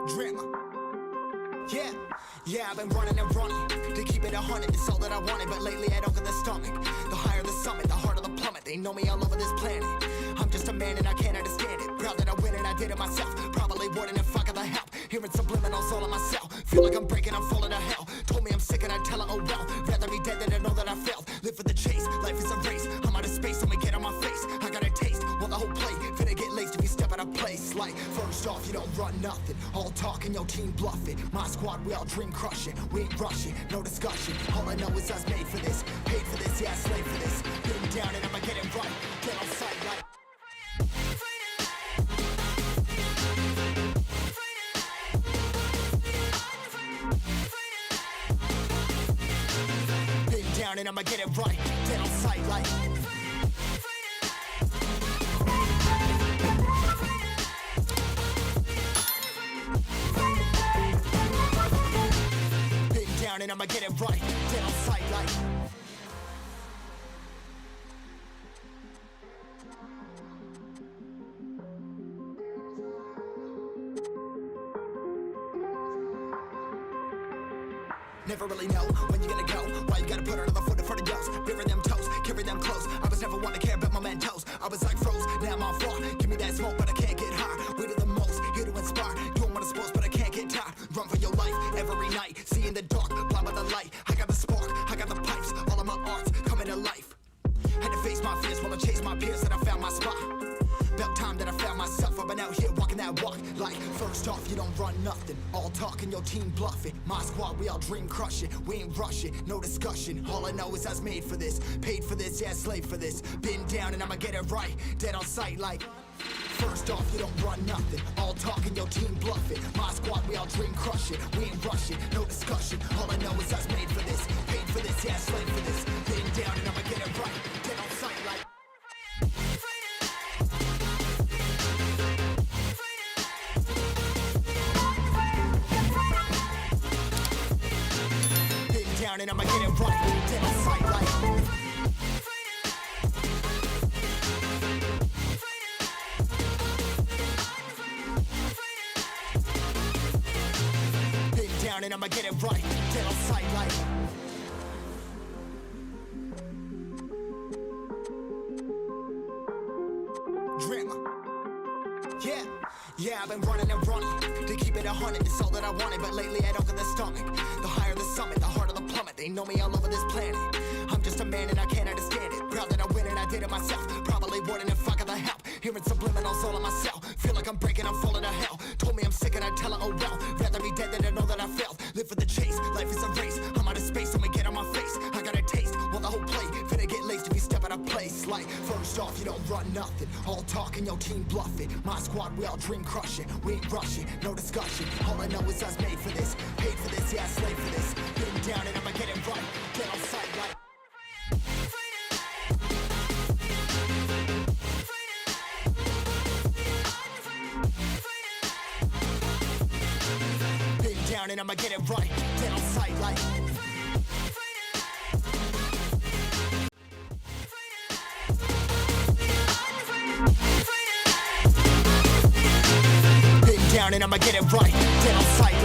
Drama. Yeah, I've been running and running to keep it 100, it's all that I wanted. But lately I don't get the stomach. The higher the summit, the harder the plummet. They know me all over this planet. I'm just a man and I can't understand it. Proud that I win and I did it myself. Probably wouldn't if I got the help. Hearing subliminals all on myself. Feel like I'm breaking, I'm falling to hell. Told me I'm sick and I tell her, oh well. Rather be dead than to know that I failed. Live for the chase, life is a race. I'm out of space, I'ma get on my face. I got a taste, well the whole play finna get laced if you step out of place. Like, first off, you don't run nothing. All talk and your team bluff it. My squad, we all dream crushing. We ain't rushing, no discussion. All I know is us made for this. Paid for this, yeah, slave for this. Been down and I'ma get it right. Get on sight like and I'ma get it right, dead on sight like been down and I'ma get it right, dead on sight like never really know when you're gonna go. Why you gotta put another foot in front of yours? Bury them toes, carry them close. I was never one to care about my mentos. I was like froze, now I'm on floor. Give me that smoke, but I can't get high. We do the most, here to inspire. Doing what I'm supposed, but I can't get tired. Run for your life every night. See in the dark, blind by the light. I got the spark, I got the pipes. All of my arts coming to life. Had to face my fears while I chased my peers, and I found my spot. About time that I found myself. I've been out here walking that walk. Like, first off, you don't run nothing. All talk and your team bluff it. My squad, we all dream crush it. We ain't rushing, no discussion. All I know is I was made for this. Paid for this, yeah, slave for this. Been down and I'ma get it right. Dead on sight like first off, you don't run nothing. All talk and your team bluff it. My squad, we all dream crush it. We ain't rushing, no discussion. All I know is I was made for this. Paid for this, yeah, slave for this. Been down and I'ma get it right. Dead on sight like and I'ma get it right, dead on sight like been down and I'ma get it right, dead on sight like Drama. Yeah, I've been running and running to keep it 100, it's all that I wanted. But lately I don't get the stomach. The higher the summit, the harder the plummet. They know me all over this planet. I'm just a man and I can't understand it. Proud that I win and I did it myself. Probably wouldn't if I got the help. Hearing subliminals all on myself. Feel like I'm breaking, I'm falling to hell. Told me I'm sick and I tell her, oh well. Rather be dead than to know that I failed. Live for the chase, life is a race. I'm out of space, I'ma get on my face. I got a taste, well the whole play finna get laced if you step out of place. Like, first off, you don't run nothing. All talk and your team bluff it. My squad, we all dream crushing. We ain't rushing, no discussion. All I know is I was made for this. Paid for this, yeah, slave for this. Been down and I'ma get it right. Get on sight like been down and I'ma get it right. Get on sight like been down and I'ma get it right. Get on sight